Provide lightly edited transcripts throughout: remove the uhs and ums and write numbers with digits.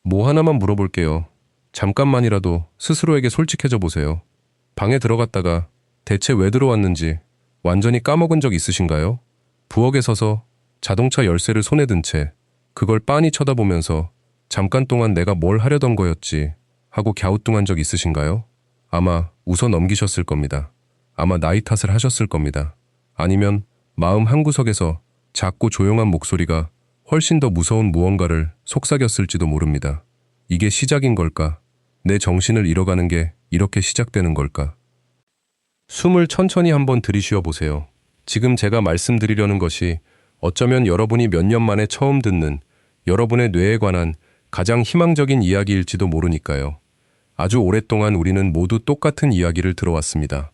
뭐 하나만 물어볼게요. 잠깐만이라도 스스로에게 솔직해져 보세요. 방에 들어갔다가 대체 왜 들어왔는지 완전히 까먹은 적 있으신가요? 부엌에 서서 자동차 열쇠를 손에 든 채 그걸 빤히 쳐다보면서 잠깐 동안 내가 뭘 하려던 거였지 하고 갸우뚱한 적 있으신가요? 아마 웃어 넘기셨을 겁니다. 아마 나이 탓을 하셨을 겁니다. 아니면 마음 한구석에서 작고 조용한 목소리가 훨씬 더 무서운 무언가를 속삭였을지도 모릅니다. 이게 시작인 걸까? 내 정신을 잃어가는 게 이렇게 시작되는 걸까? 숨을 천천히 한번 들이쉬어 보세요. 지금 제가 말씀드리려는 것이 어쩌면 여러분이 몇 년 만에 처음 듣는 여러분의 뇌에 관한 가장 희망적인 이야기일지도 모르니까요. 아주 오랫동안 우리는 모두 똑같은 이야기를 들어왔습니다.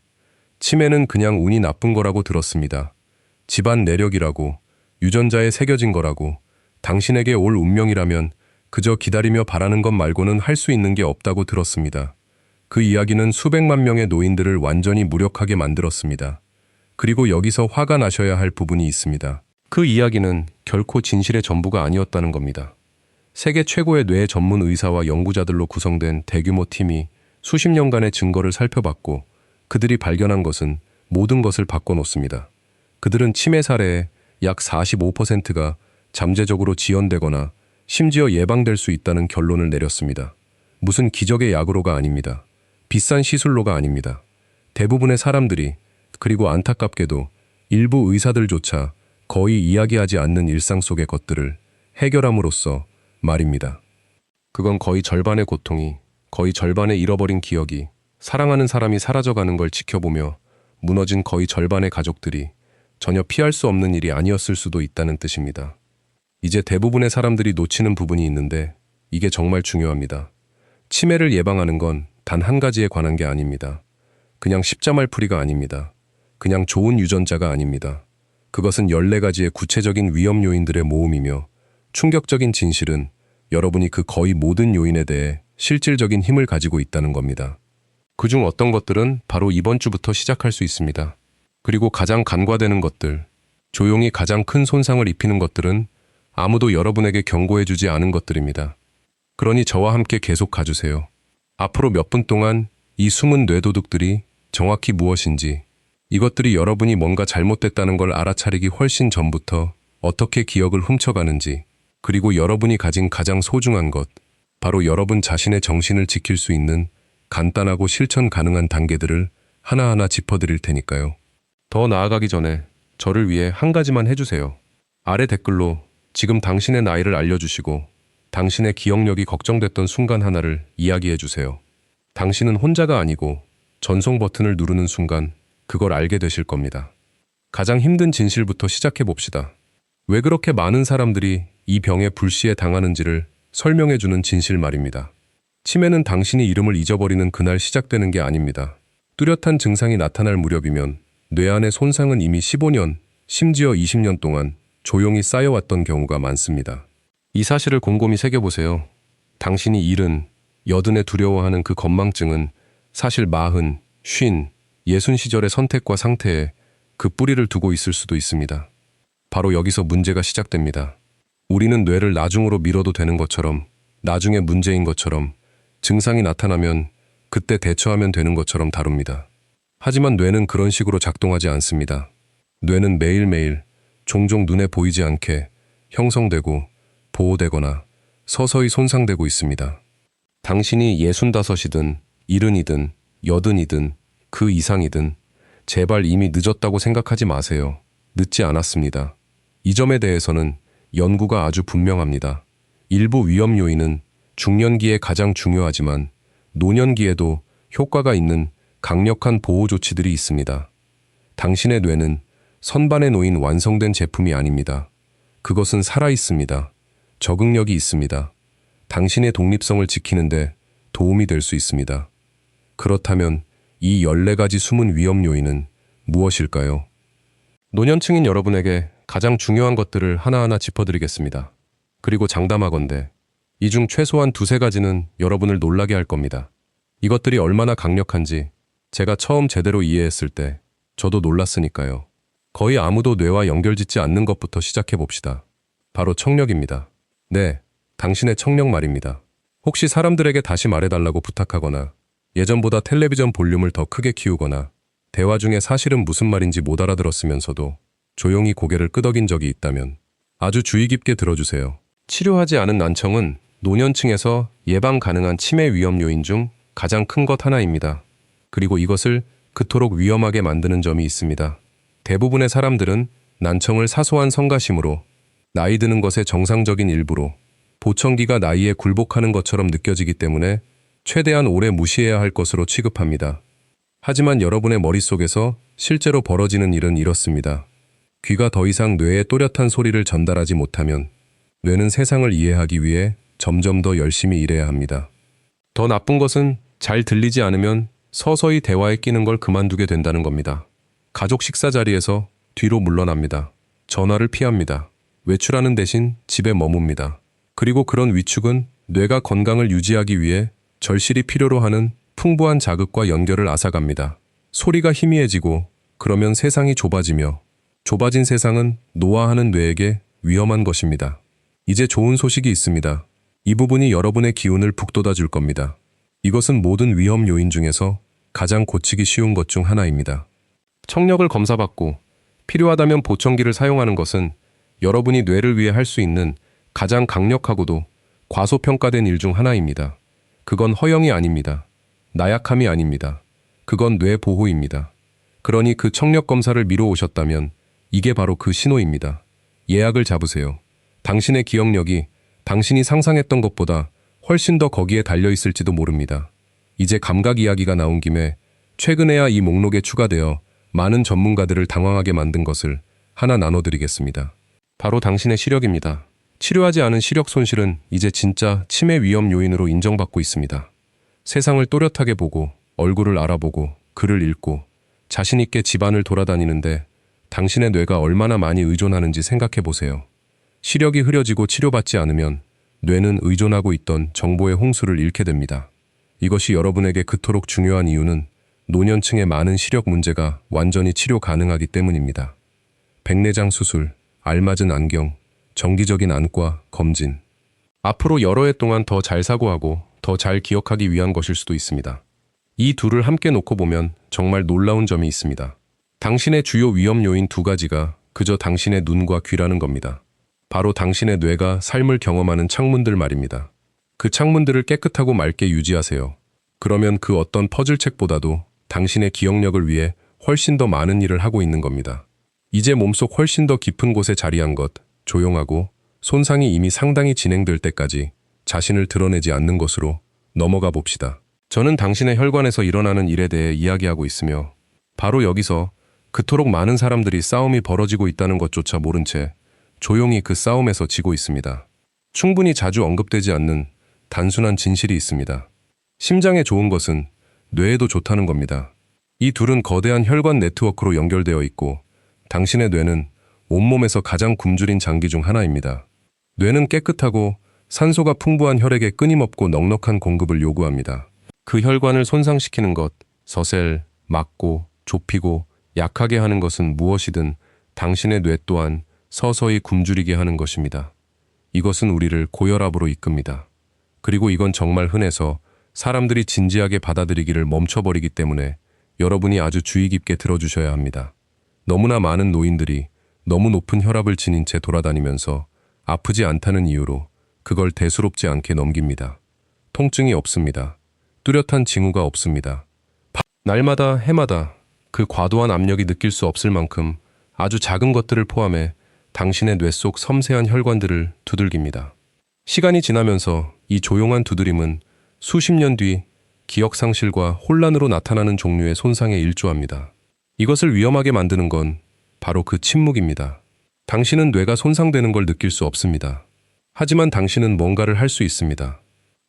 치매는 그냥 운이 나쁜 거라고 들었습니다. 집안 내력이라고, 유전자에 새겨진 거라고, 당신에게 올 운명이라면 그저 기다리며 바라는 것 말고는 할 수 있는 게 없다고 들었습니다. 그 이야기는 수백만 명의 노인들을 완전히 무력하게 만들었습니다. 그리고 여기서 화가 나셔야 할 부분이 있습니다. 그 이야기는 결코 진실의 전부가 아니었다는 겁니다. 세계 최고의 뇌 전문 의사와 연구자들로 구성된 대규모 팀이 수십 년간의 증거를 살펴봤고 그들이 발견한 것은 모든 것을 바꿔놓습니다. 그들은 치매 사례의 약 45%가 잠재적으로 지연되거나 심지어 예방될 수 있다는 결론을 내렸습니다. 무슨 기적의 약으로가 아닙니다. 비싼 시술로가 아닙니다. 대부분의 사람들이, 그리고 안타깝게도 일부 의사들조차 거의 이야기하지 않는 일상 속의 것들을 해결함으로써 말입니다. 그건 거의 절반의 고통이, 거의 절반의 잃어버린 기억이, 사랑하는 사람이 사라져가는 걸 지켜보며 무너진 거의 절반의 가족들이 전혀 피할 수 없는 일이 아니었을 수도 있다는 뜻입니다. 이제 대부분의 사람들이 놓치는 부분이 있는데 이게 정말 중요합니다. 치매를 예방하는 건 단 한 가지에 관한 게 아닙니다. 그냥 십자말풀이가 아닙니다. 그냥 좋은 유전자가 아닙니다. 그것은 14가지의 구체적인 위험 요인들의 모음이며 충격적인 진실은 여러분이 그 거의 모든 요인에 대해 실질적인 힘을 가지고 있다는 겁니다. 그중 어떤 것들은 바로 이번 주부터 시작할 수 있습니다. 그리고 가장 간과되는 것들, 조용히 가장 큰 손상을 입히는 것들은 아무도 여러분에게 경고해주지 않은 것들입니다. 그러니 저와 함께 계속 가주세요. 앞으로 몇 분 동안 이 숨은 뇌도둑들이 정확히 무엇인지, 이것들이 여러분이 뭔가 잘못됐다는 걸 알아차리기 훨씬 전부터 어떻게 기억을 훔쳐가는지, 그리고 여러분이 가진 가장 소중한 것, 바로 여러분 자신의 정신을 지킬 수 있는 간단하고 실천 가능한 단계들을 하나하나 짚어드릴 테니까요. 더 나아가기 전에 저를 위해 한 가지만 해주세요. 아래 댓글로 지금 당신의 나이를 알려주시고 당신의 기억력이 걱정됐던 순간 하나를 이야기해주세요. 당신은 혼자가 아니고 전송 버튼을 누르는 순간 그걸 알게 되실 겁니다. 가장 힘든 진실부터 시작해 봅시다. 왜 그렇게 많은 사람들이 이 병에 불시에 당하는지를 설명해주는 진실 말입니다. 치매는 당신이 이름을 잊어버리는 그날 시작되는 게 아닙니다. 뚜렷한 증상이 나타날 무렵이면 뇌 안의 손상은 이미 15년, 심지어 20년 동안 조용히 쌓여왔던 경우가 많습니다. 이 사실을 곰곰이 새겨보세요. 당신이 70, 80에 두려워하는 그 건망증은 사실 40, 50, 60 시절의 선택과 상태에 그 뿌리를 두고 있을 수도 있습니다. 바로 여기서 문제가 시작됩니다. 우리는 뇌를 나중으로 미뤄도 되는 것처럼, 나중에 문제인 것처럼, 증상이 나타나면 그때 대처하면 되는 것처럼 다룹니다. 하지만 뇌는 그런 식으로 작동하지 않습니다. 뇌는 매일매일 종종 눈에 보이지 않게 형성되고 보호되거나 서서히 손상되고 있습니다. 당신이 65이든 70이든 80이든 그 이상이든 제발 이미 늦었다고 생각하지 마세요. 늦지 않았습니다. 이 점에 대해서는 연구가 아주 분명합니다. 일부 위험 요인은 중년기에 가장 중요하지만 노년기에도 효과가 있는 강력한 보호 조치들이 있습니다. 당신의 뇌는 선반에 놓인 완성된 제품이 아닙니다. 그것은 살아있습니다. 적응력이 있습니다. 당신의 독립성을 지키는데 도움이 될 수 있습니다. 그렇다면 이 14가지 숨은 위험 요인은 무엇일까요? 노년층인 여러분에게 가장 중요한 것들을 하나하나 짚어드리겠습니다. 그리고 장담하건대 이 중 최소한 2-3가지는 여러분을 놀라게 할 겁니다. 이것들이 얼마나 강력한지 제가 처음 제대로 이해했을 때 저도 놀랐으니까요. 거의 아무도 뇌와 연결짓지 않는 것부터 시작해 봅시다. 바로 청력입니다. 네, 당신의 청력 말입니다. 혹시 사람들에게 다시 말해달라고 부탁하거나 예전보다 텔레비전 볼륨을 더 크게 키우거나 대화 중에 사실은 무슨 말인지 못 알아들었으면서도 조용히 고개를 끄덕인 적이 있다면 아주 주의 깊게 들어주세요. 치료하지 않은 난청은 노년층에서 예방 가능한 치매 위험 요인 중 가장 큰 것 하나입니다. 그리고 이것을 그토록 위험하게 만드는 점이 있습니다. 대부분의 사람들은 난청을 사소한 성가심으로, 나이 드는 것의 정상적인 일부로, 보청기가 나이에 굴복하는 것처럼 느껴지기 때문에 최대한 오래 무시해야 할 것으로 취급합니다. 하지만 여러분의 머릿속에서 실제로 벌어지는 일은 이렇습니다. 귀가 더 이상 뇌에 또렷한 소리를 전달하지 못하면 뇌는 세상을 이해하기 위해 점점 더 열심히 일해야 합니다. 더 나쁜 것은 잘 들리지 않으면 서서히 대화에 끼는 걸 그만두게 된다는 겁니다. 가족 식사 자리에서 뒤로 물러납니다. 전화를 피합니다. 외출하는 대신 집에 머뭅니다. 그리고 그런 위축은 뇌가 건강을 유지하기 위해 절실히 필요로 하는 풍부한 자극과 연결을 앗아갑니다. 소리가 희미해지고 그러면 세상이 좁아지며 좁아진 세상은 노화하는 뇌에게 위험한 것입니다. 이제 좋은 소식이 있습니다. 이 부분이 여러분의 기운을 북돋아 줄 겁니다. 이것은 모든 위험 요인 중에서 가장 고치기 쉬운 것 중 하나입니다. 청력을 검사받고 필요하다면 보청기를 사용하는 것은 여러분이 뇌를 위해 할 수 있는 가장 강력하고도 과소평가된 일 중 하나입니다. 그건 허영이 아닙니다. 나약함이 아닙니다. 그건 뇌 보호입니다. 그러니 그 청력 검사를 미뤄 오셨다면 이게 바로 그 신호입니다. 예약을 잡으세요. 당신의 기억력이 당신이 상상했던 것보다 훨씬 더 거기에 달려 있을지도 모릅니다. 이제 감각 이야기가 나온 김에 최근에야 이 목록에 추가되어 많은 전문가들을 당황하게 만든 것을 하나 나눠드리겠습니다. 바로 당신의 시력입니다. 치료하지 않은 시력 손실은 이제 진짜 치매 위험 요인으로 인정받고 있습니다. 세상을 또렷하게 보고 얼굴을 알아보고 글을 읽고 자신 있게 집안을 돌아다니는데 당신의 뇌가 얼마나 많이 의존하는지 생각해 보세요. 시력이 흐려지고 치료받지 않으면 뇌는 의존하고 있던 정보의 홍수를 잃게 됩니다. 이것이 여러분에게 그토록 중요한 이유는 노년층의 많은 시력 문제가 완전히 치료 가능하기 때문입니다. 백내장 수술, 알맞은 안경, 정기적인 안과, 검진. 앞으로 여러 해 동안 더 잘 사고하고 더 잘 기억하기 위한 것일 수도 있습니다. 이 둘을 함께 놓고 보면 정말 놀라운 점이 있습니다. 당신의 주요 위험 요인 두 가지가 그저 당신의 눈과 귀라는 겁니다. 바로 당신의 뇌가 삶을 경험하는 창문들 말입니다. 그 창문들을 깨끗하고 맑게 유지하세요. 그러면 그 어떤 퍼즐책보다도 당신의 기억력을 위해 훨씬 더 많은 일을 하고 있는 겁니다. 이제 몸속 훨씬 더 깊은 곳에 자리한 것, 조용하고 손상이 이미 상당히 진행될 때까지 자신을 드러내지 않는 것으로 넘어가 봅시다. 저는 당신의 혈관에서 일어나는 일에 대해 이야기하고 있으며 바로 여기서 그토록 많은 사람들이 싸움이 벌어지고 있다는 것조차 모른 채 조용히 그 싸움에서 지고 있습니다. 충분히 자주 언급되지 않는 단순한 진실이 있습니다. 심장에 좋은 것은 뇌에도 좋다는 겁니다. 이 둘은 거대한 혈관 네트워크로 연결되어 있고 당신의 뇌는 온몸에서 가장 굶주린 장기 중 하나입니다. 뇌는 깨끗하고 산소가 풍부한 혈액에 끊임없고 넉넉한 공급을 요구합니다. 그 혈관을 손상시키는 것, 서셀, 막고, 좁히고, 약하게 하는 것은 무엇이든 당신의 뇌 또한 서서히 굶주리게 하는 것입니다. 이것은 우리를 고혈압으로 이끕니다. 그리고 이건 정말 흔해서 사람들이 진지하게 받아들이기를 멈춰버리기 때문에 여러분이 아주 주의 깊게 들어주셔야 합니다. 너무나 많은 노인들이 너무 높은 혈압을 지닌 채 돌아다니면서 아프지 않다는 이유로 그걸 대수롭지 않게 넘깁니다. 통증이 없습니다. 뚜렷한 징후가 없습니다. 날마다 해마다 그 과도한 압력이 느낄 수 없을 만큼 아주 작은 것들을 포함해 당신의 뇌 속 섬세한 혈관들을 두들깁니다. 시간이 지나면서 이 조용한 두드림은 수십 년 뒤 기억 상실과 혼란으로 나타나는 종류의 손상에 일조합니다. 이것을 위험하게 만드는 건 바로 그 침묵입니다. 당신은 뇌가 손상되는 걸 느낄 수 없습니다. 하지만 당신은 뭔가를 할 수 있습니다.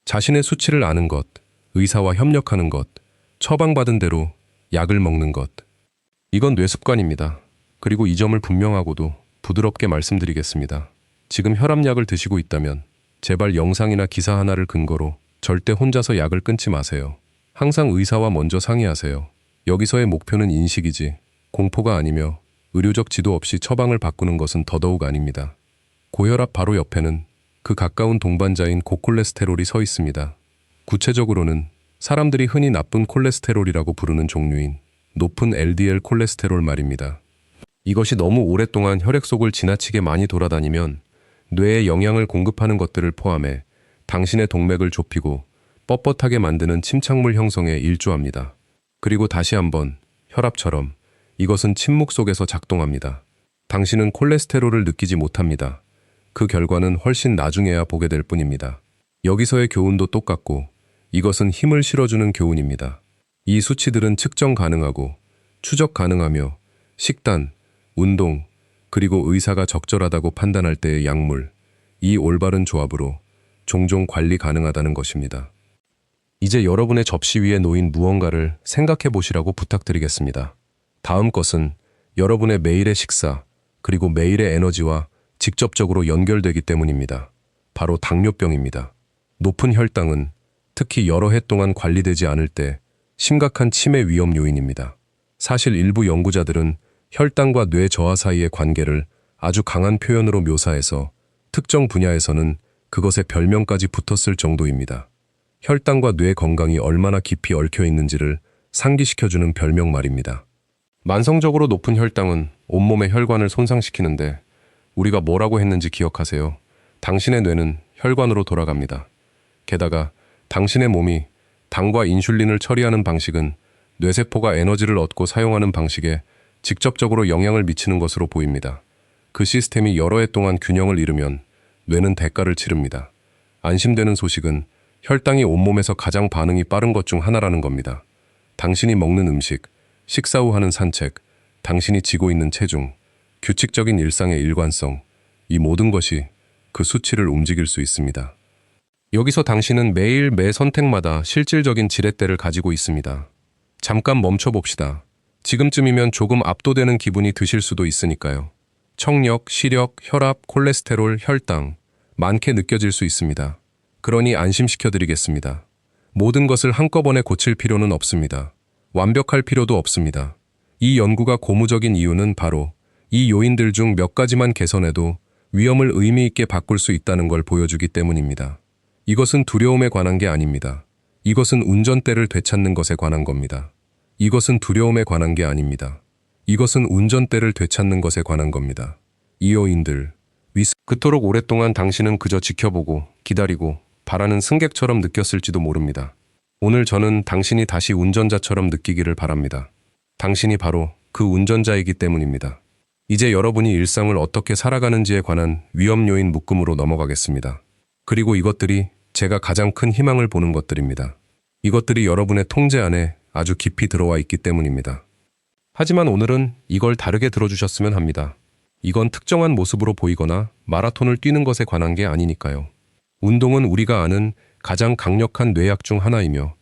자신의 수치를 아는 것, 의사와 협력하는 것, 처방받은 대로 약을 먹는 것. 이건 뇌습관입니다. 그리고 이 점을 분명하고도 부드럽게 말씀드리겠습니다. 지금 혈압약을 드시고 있다면 제발 영상이나 기사 하나를 근거로 절대 혼자서 약을 끊지 마세요. 항상 의사와 먼저 상의하세요. 여기서의 목표는 인식이지 공포가 아니며 의료적 지도 없이 처방을 바꾸는 것은 더더욱 아닙니다. 고혈압 바로 옆에는 그 가까운 동반자인 고콜레스테롤이 서 있습니다. 구체적으로는 사람들이 흔히 나쁜 콜레스테롤이라고 부르는 종류인 높은 LDL 콜레스테롤 말입니다. 이것이 너무 오랫동안 혈액 속을 지나치게 많이 돌아다니면 뇌에 영양을 공급하는 것들을 포함해 당신의 동맥을 좁히고 뻣뻣하게 만드는 침착물 형성에 일조합니다. 그리고 다시 한번 혈압처럼 이것은 침묵 속에서 작동합니다. 당신은 콜레스테롤을 느끼지 못합니다. 그 결과는 훨씬 나중에야 보게 될 뿐입니다. 여기서의 교훈도 똑같고 이것은 힘을 실어주는 교훈입니다. 이 수치들은 측정 가능하고 추적 가능하며 식단, 운동, 그리고 의사가 적절하다고 판단할 때의 약물, 이 올바른 조합으로 종종 관리 가능하다는 것입니다. 이제 여러분의 접시 위에 놓인 무언가를 생각해 보시라고 부탁드리겠습니다. 다음 것은 여러분의 매일의 식사, 그리고 매일의 에너지와 직접적으로 연결되기 때문입니다. 바로 당뇨병입니다. 높은 혈당은 특히 여러 해 동안 관리되지 않을 때 심각한 치매 위험 요인입니다. 사실 일부 연구자들은 혈당과 뇌 저하 사이의 관계를 아주 강한 표현으로 묘사해서 특정 분야에서는 그것의 별명까지 붙었을 정도입니다. 혈당과 뇌 건강이 얼마나 깊이 얽혀 있는지를 상기시켜주는 별명 말입니다. 만성적으로 높은 혈당은 온몸의 혈관을 손상시키는데 우리가 뭐라고 했는지 기억하세요. 당신의 뇌는 혈관으로 돌아갑니다. 게다가 당신의 몸이 당과 인슐린을 처리하는 방식은 뇌세포가 에너지를 얻고 사용하는 방식에 직접적으로 영향을 미치는 것으로 보입니다. 그 시스템이 여러 해 동안 균형을 잃으면 뇌는 대가를 치릅니다. 안심되는 소식은 혈당이 온몸에서 가장 반응이 빠른 것 중 하나라는 겁니다. 당신이 먹는 음식, 식사 후 하는 산책, 당신이 지고 있는 체중, 규칙적인 일상의 일관성, 이 모든 것이 그 수치를 움직일 수 있습니다. 여기서 당신은 매일 매 선택마다 실질적인 지렛대를 가지고 있습니다. 잠깐 멈춰봅시다. 지금쯤이면 조금 압도되는 기분이 드실 수도 있으니까요. 청력, 시력, 혈압, 콜레스테롤, 혈당, 많게 느껴질 수 있습니다. 그러니 안심시켜드리겠습니다. 모든 것을 한꺼번에 고칠 필요는 없습니다. 완벽할 필요도 없습니다. 이 연구가 고무적인 이유는 바로 이 요인들 중 몇 가지만 개선해도 위험을 의미 있게 바꿀 수 있다는 걸 보여주기 때문입니다. 이것은 두려움에 관한 게 아닙니다. 이것은 운전대를 되찾는 것에 관한 겁니다. 이것은 두려움에 관한 게 아닙니다. 이것은 운전대를 되찾는 것에 관한 겁니다. 이 요인들, 그토록 오랫동안 당신은 그저 지켜보고 기다리고 바라는 승객처럼 느꼈을지도 모릅니다. 오늘 저는 당신이 다시 운전자처럼 느끼기를 바랍니다. 당신이 바로 그 운전자이기 때문입니다. 이제 여러분이 일상을 어떻게 살아가는지에 관한 위험 요인 묶음으로 넘어가겠습니다. 그리고 이것들이 제가 가장 큰 희망을 보는 것들입니다. 이것들이 여러분의 통제 안에 아주 깊이 들어와 있기 때문입니다. 하지만 오늘은 이걸 다르게 들어주셨으면 합니다. 이건 특정한 모습으로 보이거나 마라톤을 뛰는 것에 관한 게 아니니까요. 운동은 우리가 아는 가장 강력한 뇌약 중 하나이며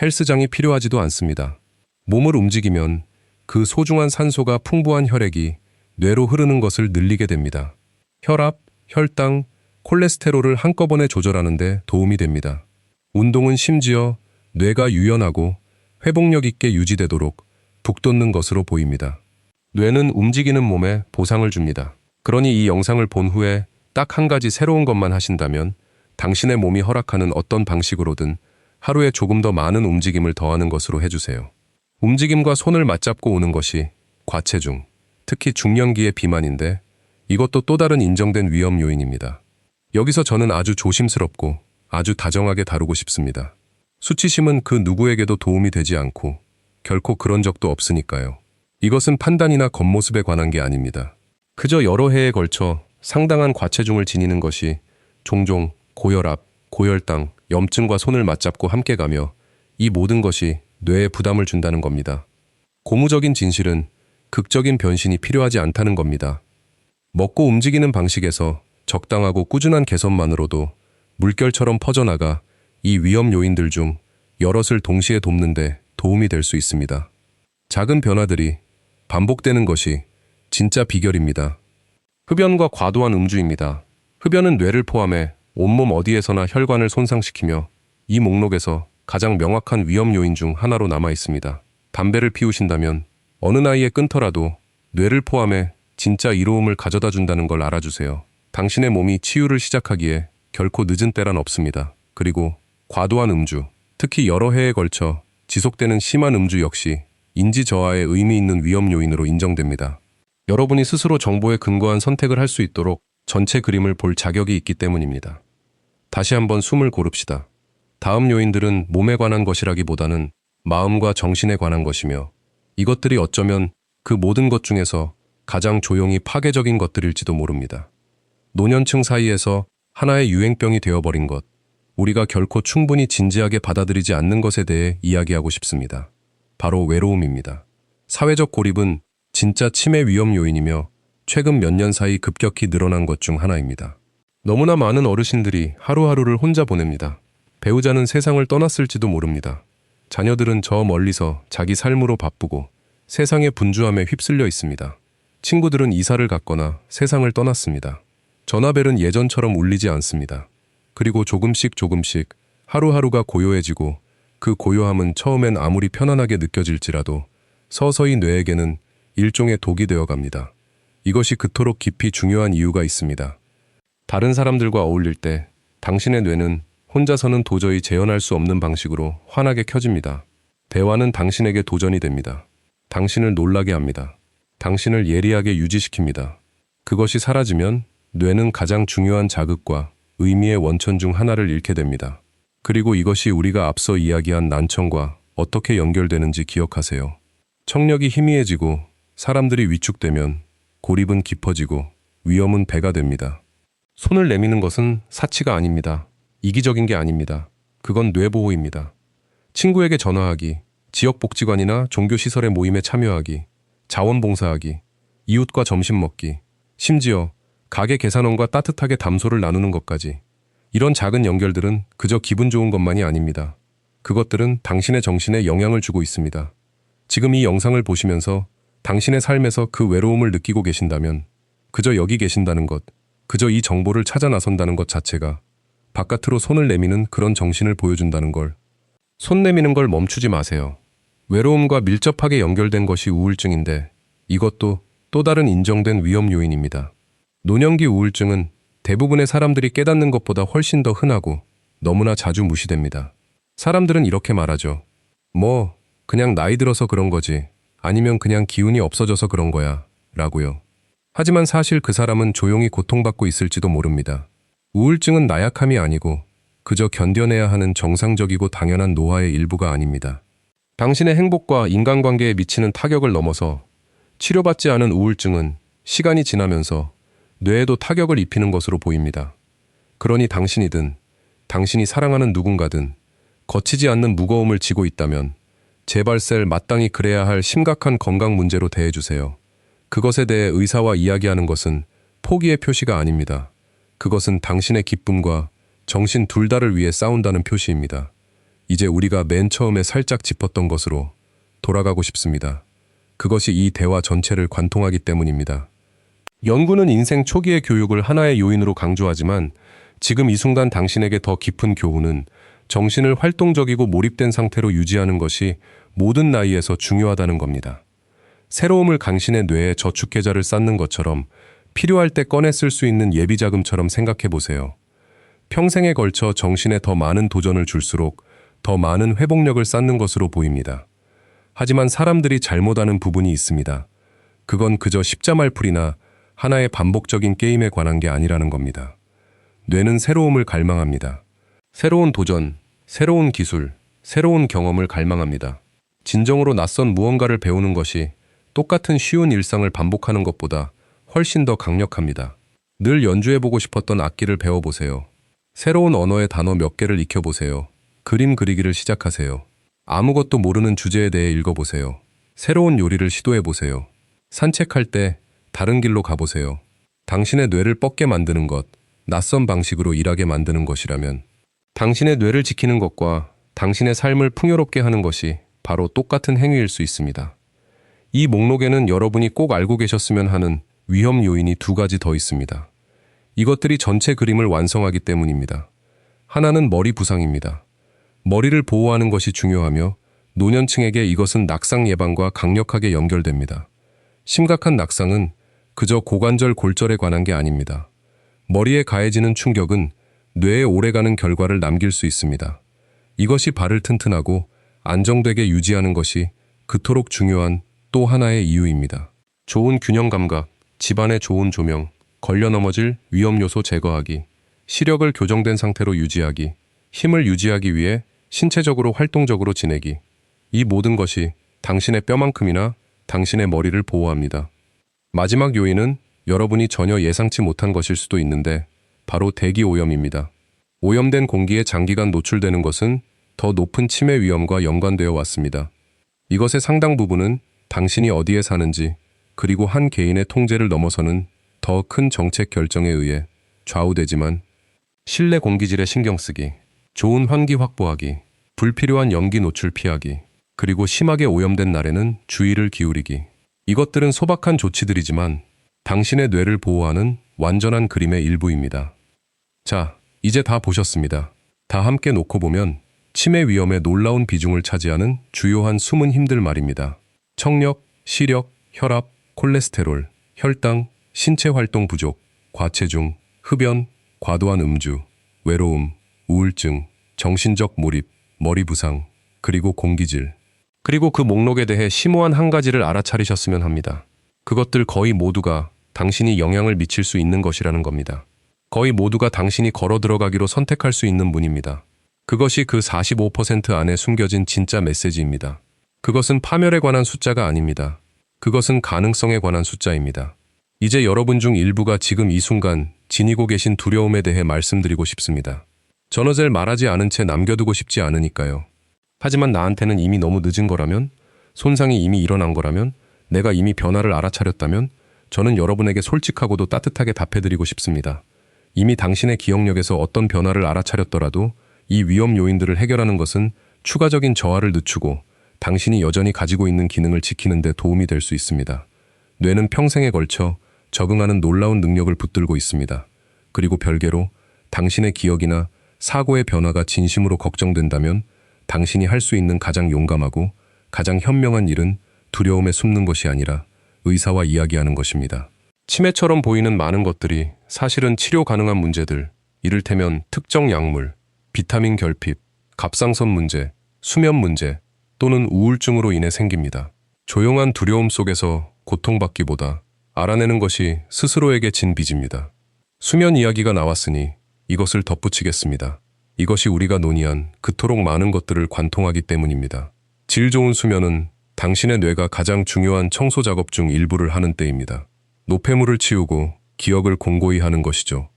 헬스장이 필요하지도 않습니다. 몸을 움직이면 그 소중한 산소가 풍부한 혈액이 뇌로 흐르는 것을 늘리게 됩니다. 혈압, 혈당, 콜레스테롤을 한꺼번에 조절하는 데 도움이 됩니다. 운동은 심지어 뇌가 유연하고 회복력 있게 유지되도록 북돋는 것으로 보입니다. 뇌는 움직이는 몸에 보상을 줍니다. 그러니 이 영상을 본 후에 딱 한 가지 새로운 것만 하신다면 당신의 몸이 허락하는 어떤 방식으로든 하루에 조금 더 많은 움직임을 더하는 것으로 해주세요. 움직임과 손을 맞잡고 오는 것이 과체중, 특히 중년기의 비만인데 이것도 또 다른 인정된 위험 요인입니다. 여기서 저는 아주 조심스럽고 아주 다정하게 다루고 싶습니다. 수치심은 그 누구에게도 도움이 되지 않고 결코 그런 적도 없으니까요. 이것은 판단이나 겉모습에 관한 게 아닙니다. 그저 여러 해에 걸쳐 상당한 과체중을 지니는 것이 종종 고혈압, 고혈당, 염증과 손을 맞잡고 함께 가며 이 모든 것이 뇌에 부담을 준다는 겁니다. 고무적인 진실은 극적인 변신이 필요하지 않다는 겁니다. 먹고 움직이는 방식에서 적당하고 꾸준한 개선만으로도 물결처럼 퍼져나가 이 위험 요인들 중 여럿을 동시에 돕는 데 도움이 될 수 있습니다. 작은 변화들이 반복되는 것이 진짜 비결입니다. 흡연과 과도한 음주입니다. 흡연은 뇌를 포함해 온몸 어디에서나 혈관을 손상시키며 이 목록에서 가장 명확한 위험 요인 중 하나로 남아 있습니다. 담배를 피우신다면 어느 나이에 끊더라도 뇌를 포함해 진짜 이로움을 가져다 준다는 걸 알아주세요. 당신의 몸이 치유를 시작하기에 결코 늦은 때란 없습니다. 그리고 과도한 음주, 특히 여러 해에 걸쳐 지속되는 심한 음주 역시 인지 저하에 의미 있는 위험 요인으로 인정됩니다. 여러분이 스스로 정보에 근거한 선택을 할 수 있도록 전체 그림을 볼 자격이 있기 때문입니다. 다시 한번 숨을 고릅시다. 다음 요인들은 몸에 관한 것이라기보다는 마음과 정신에 관한 것이며 이것들이 어쩌면 그 모든 것 중에서 가장 조용히 파괴적인 것들일지도 모릅니다. 노년층 사이에서 하나의 유행병이 되어버린 것, 우리가 결코 충분히 진지하게 받아들이지 않는 것에 대해 이야기하고 싶습니다. 바로 외로움입니다. 사회적 고립은 진짜 치매 위험 요인이며 최근 몇 년 사이 급격히 늘어난 것 중 하나입니다. 너무나 많은 어르신들이 하루하루를 혼자 보냅니다. 배우자는 세상을 떠났을지도 모릅니다. 자녀들은 저 멀리서 자기 삶으로 바쁘고 세상의 분주함에 휩쓸려 있습니다. 친구들은 이사를 갔거나 세상을 떠났습니다. 전화벨은 예전처럼 울리지 않습니다. 그리고 조금씩 하루하루가 고요해지고 그 고요함은 처음엔 아무리 편안하게 느껴질지라도 서서히 뇌에게는 일종의 독이 되어 갑니다. 이것이 그토록 깊이 중요한 이유가 있습니다. 다른 사람들과 어울릴 때 당신의 뇌는 혼자서는 도저히 재현할 수 없는 방식으로 환하게 켜집니다. 대화는 당신에게 도전이 됩니다. 당신을 놀라게 합니다. 당신을 예리하게 유지시킵니다. 그것이 사라지면 뇌는 가장 중요한 자극과 의미의 원천 중 하나를 잃게 됩니다. 그리고 이것이 우리가 앞서 이야기한 난청과 어떻게 연결되는지 기억하세요. 청력이 희미해지고 사람들이 위축되면 고립은 깊어지고 위험은 배가 됩니다. 손을 내미는 것은 사치가 아닙니다. 이기적인 게 아닙니다. 그건 뇌보호입니다. 친구에게 전화하기, 지역복지관이나 종교시설의 모임에 참여하기, 자원봉사하기, 이웃과 점심 먹기, 심지어 가게 계산원과 따뜻하게 담소를 나누는 것까지. 이런 작은 연결들은 그저 기분 좋은 것만이 아닙니다. 그것들은 당신의 정신에 영향을 주고 있습니다. 지금 이 영상을 보시면서 당신의 삶에서 그 외로움을 느끼고 계신다면 그저 여기 계신다는 것, 그저 이 정보를 찾아 나선다는 것 자체가 바깥으로 손을 내미는 그런 정신을 보여준다는 걸. 손 내미는 걸 멈추지 마세요. 외로움과 밀접하게 연결된 것이 우울증인데 이것도 또 다른 인정된 위험 요인입니다. 노년기 우울증은 대부분의 사람들이 깨닫는 것보다 훨씬 더 흔하고 너무나 자주 무시됩니다. 사람들은 이렇게 말하죠. 그냥 나이 들어서 그런 거지. 아니면 그냥 기운이 없어져서 그런 거야. 라고요. 하지만 사실 그 사람은 조용히 고통받고 있을지도 모릅니다. 우울증은 나약함이 아니고 그저 견뎌내야 하는 정상적이고 당연한 노화의 일부가 아닙니다. 당신의 행복과 인간관계에 미치는 타격을 넘어서 치료받지 않은 우울증은 시간이 지나면서 뇌에도 타격을 입히는 것으로 보입니다. 그러니 당신이든 당신이 사랑하는 누군가든 거치지 않는 무거움을 지고 있다면 제발 마땅히 그래야 할 심각한 건강 문제로 대해주세요. 그것에 대해 의사와 이야기하는 것은 포기의 표시가 아닙니다. 그것은 당신의 기쁨과 정신 둘 다를 위해 싸운다는 표시입니다. 이제 우리가 맨 처음에 살짝 짚었던 것으로 돌아가고 싶습니다. 그것이 이 대화 전체를 관통하기 때문입니다. 연구는 인생 초기의 교육을 하나의 요인으로 강조하지만 지금 이 순간 당신에게 더 깊은 교훈은 정신을 활동적이고 몰입된 상태로 유지하는 것이 모든 나이에서 중요하다는 겁니다. 새로움을 당신의 뇌에 저축계좌를 쌓는 것처럼 필요할 때 꺼내 쓸 수 있는 예비자금처럼 생각해 보세요. 평생에 걸쳐 정신에 더 많은 도전을 줄수록 더 많은 회복력을 쌓는 것으로 보입니다. 하지만 사람들이 잘못 아는 부분이 있습니다. 그건 그저 십자말풀이나 하나의 반복적인 게임에 관한 게 아니라는 겁니다. 뇌는 새로움을 갈망합니다. 새로운 도전, 새로운 기술, 새로운 경험을 갈망합니다. 진정으로 낯선 무언가를 배우는 것이 똑같은 쉬운 일상을 반복하는 것보다 훨씬 더 강력합니다. 늘 연주해보고 싶었던 악기를 배워보세요. 새로운 언어의 단어 몇 개를 익혀보세요. 그림 그리기를 시작하세요. 아무것도 모르는 주제에 대해 읽어보세요. 새로운 요리를 시도해보세요. 산책할 때 다른 길로 가보세요. 당신의 뇌를 뻗게 만드는 것, 낯선 방식으로 일하게 만드는 것이라면 당신의 뇌를 지키는 것과 당신의 삶을 풍요롭게 하는 것이 바로 똑같은 행위일 수 있습니다. 이 목록에는 여러분이 꼭 알고 계셨으면 하는 위험 요인이 두 가지 더 있습니다. 이것들이 전체 그림을 완성하기 때문입니다. 하나는 머리 부상입니다. 머리를 보호하는 것이 중요하며 노년층에게 이것은 낙상 예방과 강력하게 연결됩니다. 심각한 낙상은 그저 고관절 골절에 관한 게 아닙니다. 머리에 가해지는 충격은 뇌에 오래가는 결과를 남길 수 있습니다. 이것이 발을 튼튼하고 안정되게 유지하는 것이 그토록 중요한 또 하나의 이유입니다. 좋은 균형 감각, 집안의 좋은 조명, 걸려 넘어질 위험 요소 제거하기, 시력을 교정된 상태로 유지하기, 힘을 유지하기 위해 신체적으로 활동적으로 지내기. 이 모든 것이 당신의 뼈만큼이나 당신의 머리를 보호합니다. 마지막 요인은 여러분이 전혀 예상치 못한 것일 수도 있는데 바로 대기 오염입니다. 오염된 공기에 장기간 노출되는 것은 더 높은 치매 위험과 연관되어 왔습니다. 이것의 상당 부분은 당신이 어디에 사는지 그리고 한 개인의 통제를 넘어서는 더 큰 정책 결정에 의해 좌우되지만 실내 공기질에 신경 쓰기, 좋은 환기 확보하기, 불필요한 연기 노출 피하기, 그리고 심하게 오염된 날에는 주의를 기울이기. 이것들은 소박한 조치들이지만 당신의 뇌를 보호하는 완전한 그림의 일부입니다. 자, 이제 다 보셨습니다. 다 함께 놓고 보면 치매 위험의 놀라운 비중을 차지하는 주요한 숨은 힘들 말입니다. 청력, 시력, 혈압, 콜레스테롤, 혈당, 신체 활동 부족, 과체중, 흡연, 과도한 음주, 외로움, 우울증, 정신적 몰입, 머리 부상, 그리고 공기질. 그리고 그 목록에 대해 심오한 한 가지를 알아차리셨으면 합니다. 그것들 거의 모두가 당신이 영향을 미칠 수 있는 것이라는 겁니다. 거의 모두가 당신이 걸어 들어가기로 선택할 수 있는 문입니다. 그것이 그 45% 안에 숨겨진 진짜 메시지입니다. 그것은 파멸에 관한 숫자가 아닙니다. 그것은 가능성에 관한 숫자입니다. 이제 여러분 중 일부가 지금 이 순간 지니고 계신 두려움에 대해 말씀드리고 싶습니다. 전어젤 말하지 않은 채 남겨두고 싶지 않으니까요. 하지만 나한테는 이미 너무 늦은 거라면, 손상이 이미 일어난 거라면, 내가 이미 변화를 알아차렸다면 저는 여러분에게 솔직하고도 따뜻하게 답해드리고 싶습니다. 이미 당신의 기억력에서 어떤 변화를 알아차렸더라도 이 위험 요인들을 해결하는 것은 추가적인 저하를 늦추고 당신이 여전히 가지고 있는 기능을 지키는 데 도움이 될 수 있습니다. 뇌는 평생에 걸쳐 적응하는 놀라운 능력을 붙들고 있습니다. 그리고 별개로 당신의 기억이나 사고의 변화가 진심으로 걱정된다면 당신이 할 수 있는 가장 용감하고 가장 현명한 일은 두려움에 숨는 것이 아니라 의사와 이야기하는 것입니다. 치매처럼 보이는 많은 것들이 사실은 치료 가능한 문제들, 이를테면 특정 약물, 비타민 결핍, 갑상선 문제, 수면 문제 또는 우울증으로 인해 생깁니다. 조용한 두려움 속에서 고통받기보다 알아내는 것이 스스로에게 진 빚입니다. 수면 이야기가 나왔으니 이것을 덧붙이겠습니다. 이것이 우리가 논의한 그토록 많은 것들을 관통하기 때문입니다. 질 좋은 수면은 당신의 뇌가 가장 중요한 청소 작업 중 일부를 하는 때입니다. 노폐물을 치우고 기억을 공고히 하는 것이죠.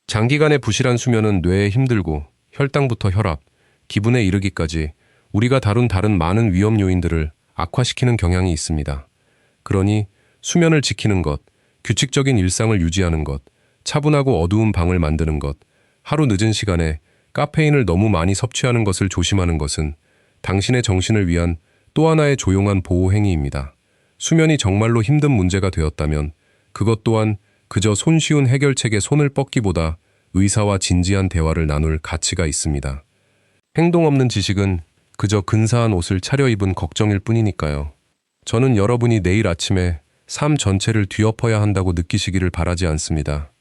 장기간의 부실한 수면은 뇌에 힘들고 혈당부터 혈압, 기분에 이르기까지 우리가 다룬 다른 많은 위험 요인들을 악화시키는 경향이 있습니다. 그러니 수면을 지키는 것, 규칙적인 일상을 유지하는 것, 차분하고 어두운 방을 만드는 것, 하루 늦은 시간에 카페인을 너무 많이 섭취하는 것을 조심하는 것은 당신의 정신을 위한 또 하나의 조용한 보호 행위입니다. 수면이 정말로 힘든 문제가 되었다면 그것 또한 그저 손쉬운 해결책에 손을 뻗기보다 의사와 진지한 대화를 나눌 가치가 있습니다. 행동 없는 지식은 그저 근사한 옷을 차려입은 걱정일 뿐이니까요. 저는 여러분이 내일 아침에 삶 전체를 뒤엎어야 한다고 느끼시기를 바라지 않습니다.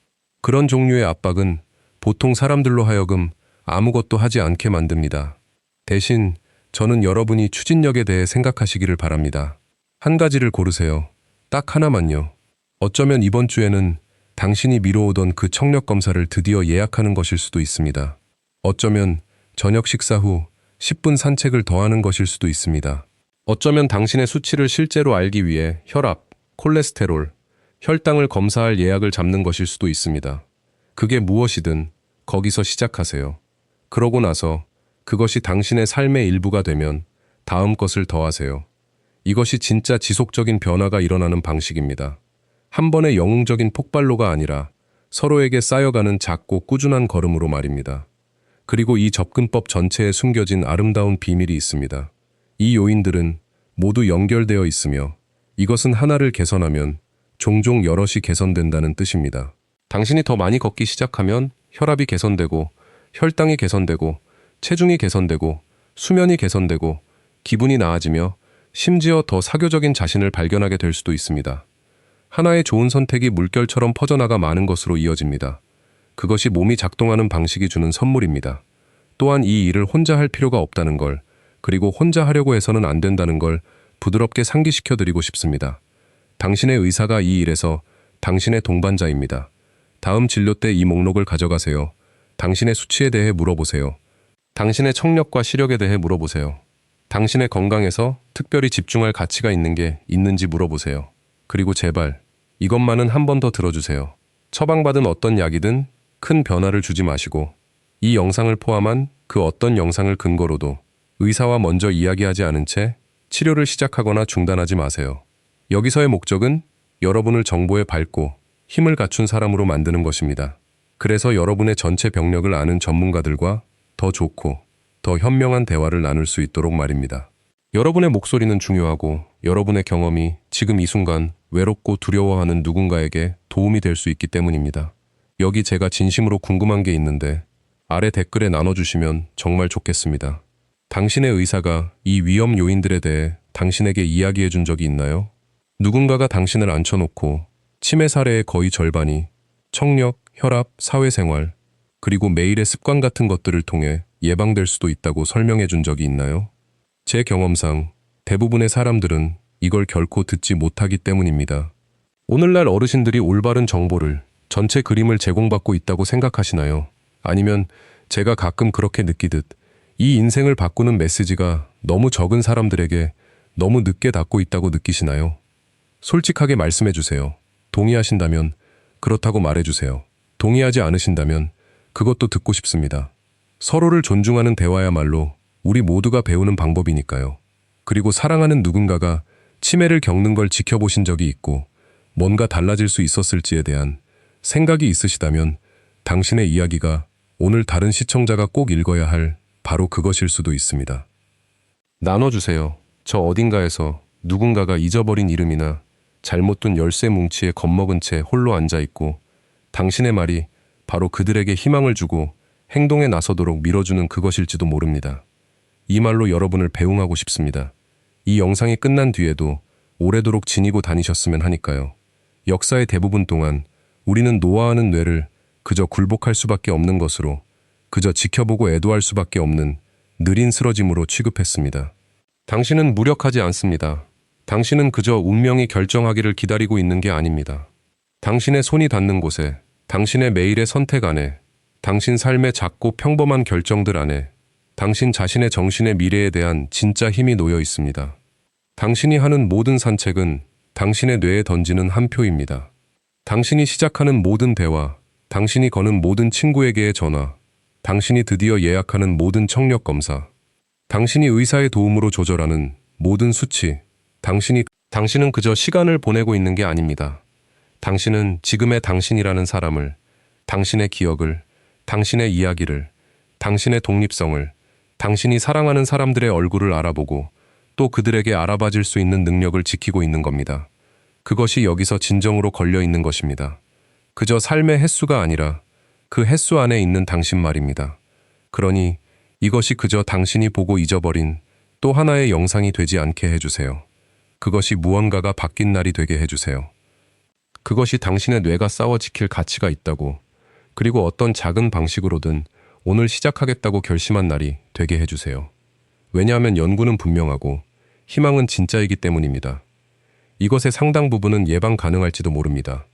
그런 종류의 압박은 보통 사람들로 하여금 아무것도 하지 않게 만듭니다. 대신 저는 여러분이 추진력에 대해 생각하시기를 바랍니다. 한 가지를 고르세요. 딱 하나만요. 어쩌면 이번 주에는 당신이 미뤄오던 그 청력 검사를 드디어 예약하는 것일 수도 있습니다. 어쩌면 저녁 식사 후 10분 산책을 더 하는 것일 수도 있습니다. 어쩌면 당신의 수치를 실제로 알기 위해 혈압, 콜레스테롤, 혈당을 검사할 예약을 잡는 것일 수도 있습니다. 그게 무엇이든 거기서 시작하세요. 그러고 나서 그것이 당신의 삶의 일부가 되면 다음 것을 더하세요. 이것이 진짜 지속적인 변화가 일어나는 방식입니다. 한 번의 영웅적인 폭발로가 아니라 서로에게 쌓여가는 작고 꾸준한 걸음으로 말입니다. 그리고 이 접근법 전체에 숨겨진 아름다운 비밀이 있습니다. 이 요인들은 모두 연결되어 있으며 이것은 하나를 개선하면 종종 여럿이 개선된다는 뜻입니다. 당신이 더 많이 걷기 시작하면 혈압이 개선되고 혈당이 개선되고 체중이 개선되고 수면이 개선되고 기분이 나아지며 심지어 더 사교적인 자신을 발견하게 될 수도 있습니다. 하나의 좋은 선택이 물결처럼 퍼져나가 많은 것으로 이어집니다. 그것이 몸이 작동하는 방식이 주는 선물입니다. 또한 이 일을 혼자 할 필요가 없다는 걸, 그리고 혼자 하려고 해서는 안 된다는 걸 부드럽게 상기시켜 드리고 싶습니다. 당신의 의사가 이 일에서 당신의 동반자입니다. 다음 진료 때 이 목록을 가져가세요. 당신의 수치에 대해 물어보세요. 당신의 청력과 시력에 대해 물어보세요. 당신의 건강에서 특별히 집중할 가치가 있는 게 있는지 물어보세요. 그리고 제발 이것만은 한 번 더 들어주세요. 처방받은 어떤 약이든 큰 변화를 주지 마시고 이 영상을 포함한 그 어떤 영상을 근거로도 의사와 먼저 이야기하지 않은 채 치료를 시작하거나 중단하지 마세요. 여기서의 목적은 여러분을 정보에 밝고 힘을 갖춘 사람으로 만드는 것입니다. 그래서 여러분의 전체 병력을 아는 전문가들과 더 좋고 더 현명한 대화를 나눌 수 있도록 말입니다. 여러분의 목소리는 중요하고 여러분의 경험이 지금 이 순간 외롭고 두려워하는 누군가에게 도움이 될 수 있기 때문입니다. 여기 제가 진심으로 궁금한 게 있는데 아래 댓글에 나눠주시면 정말 좋겠습니다. 당신의 의사가 이 위험 요인들에 대해 당신에게 이야기해 준 적이 있나요? 누군가가 당신을 앉혀놓고 치매 사례의 거의 절반이 청력, 혈압, 사회생활, 그리고 매일의 습관 같은 것들을 통해 예방될 수도 있다고 설명해 준 적이 있나요? 제 경험상 대부분의 사람들은 이걸 결코 듣지 못하기 때문입니다. 오늘날 어르신들이 올바른 정보를, 전체 그림을 제공받고 있다고 생각하시나요? 아니면 제가 가끔 그렇게 느끼듯 이 인생을 바꾸는 메시지가 너무 적은 사람들에게 너무 늦게 닿고 있다고 느끼시나요? 솔직하게 말씀해 주세요. 동의하신다면 그렇다고 말해 주세요. 동의하지 않으신다면 그것도 듣고 싶습니다. 서로를 존중하는 대화야말로 우리 모두가 배우는 방법이니까요. 그리고 사랑하는 누군가가 치매를 겪는 걸 지켜보신 적이 있고 뭔가 달라질 수 있었을지에 대한 생각이 있으시다면 당신의 이야기가 오늘 다른 시청자가 꼭 읽어야 할 바로 그것일 수도 있습니다. 나눠주세요. 저 어딘가에서 누군가가 잊어버린 이름이나 잘못 둔 열쇠 뭉치에 겁먹은 채 홀로 앉아있고 당신의 말이 바로 그들에게 희망을 주고 행동에 나서도록 밀어주는 그것일지도 모릅니다. 이 말로 여러분을 배웅하고 싶습니다. 이 영상이 끝난 뒤에도 오래도록 지니고 다니셨으면 하니까요. 역사의 대부분 동안 우리는 노화하는 뇌를 그저 굴복할 수밖에 없는 것으로, 그저 지켜보고 애도할 수밖에 없는 느린 쓰러짐으로 취급했습니다. 당신은 무력하지 않습니다. 당신은 그저 운명이 결정하기를 기다리고 있는 게 아닙니다. 당신의 손이 닿는 곳에, 당신의 매일의 선택 안에, 당신 삶의 작고 평범한 결정들 안에 당신 자신의 정신의 미래에 대한 진짜 힘이 놓여 있습니다. 당신이 하는 모든 산책은 당신의 뇌에 던지는 한 표입니다. 당신이 시작하는 모든 대화, 당신이 거는 모든 친구에게의 전화, 당신이 드디어 예약하는 모든 청력 검사, 당신이 의사의 도움으로 조절하는 모든 수치, 당신은 그저 시간을 보내고 있는 게 아닙니다. 당신은 지금의 당신이라는 사람을, 당신의 기억을, 당신의 이야기를, 당신의 독립성을, 당신이 사랑하는 사람들의 얼굴을 알아보고 또 그들에게 알아봐줄 수 있는 능력을 지키고 있는 겁니다. 그것이 여기서 진정으로 걸려 있는 것입니다. 그저 삶의 횟수가 아니라 그 횟수 안에 있는 당신 말입니다. 그러니 이것이 그저 당신이 보고 잊어버린 또 하나의 영상이 되지 않게 해주세요. 그것이 무언가가 바뀐 날이 되게 해주세요. 그것이 당신의 뇌가 싸워 지킬 가치가 있다고, 그리고 어떤 작은 방식으로든 오늘 시작하겠다고 결심한 날이 되게 해주세요. 왜냐하면 연구는 분명하고 희망은 진짜이기 때문입니다. 이것의 상당 부분은 예방 가능할지도 모릅니다.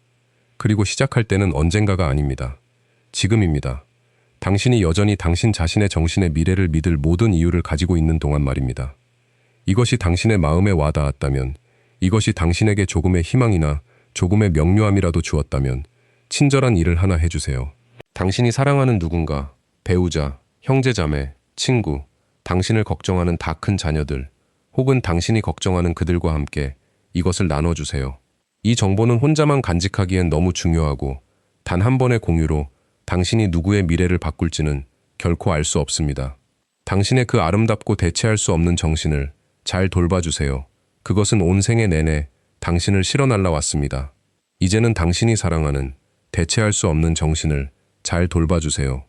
그리고 시작할 때는 언젠가가 아닙니다. 지금입니다. 당신이 여전히 당신 자신의 정신의 미래를 믿을 모든 이유를 가지고 있는 동안 말입니다. 이것이 당신의 마음에 와닿았다면, 이것이 당신에게 조금의 희망이나 조금의 명료함이라도 주었다면 친절한 일을 하나 해주세요. 당신이 사랑하는 누군가, 배우자, 형제자매, 친구, 당신을 걱정하는 다 큰 자녀들, 혹은 당신이 걱정하는 그들과 함께 이것을 나눠주세요. 이 정보는 혼자만 간직하기엔 너무 중요하고 단 한 번의 공유로 당신이 누구의 미래를 바꿀지는 결코 알 수 없습니다. 당신의 그 아름답고 대체할 수 없는 정신을 잘 돌봐주세요. 그것은 온 생애 내내 당신을 실어 날라왔습니다. 이제는 당신이 사랑하는 대체할 수 없는 정신을 잘 돌봐주세요.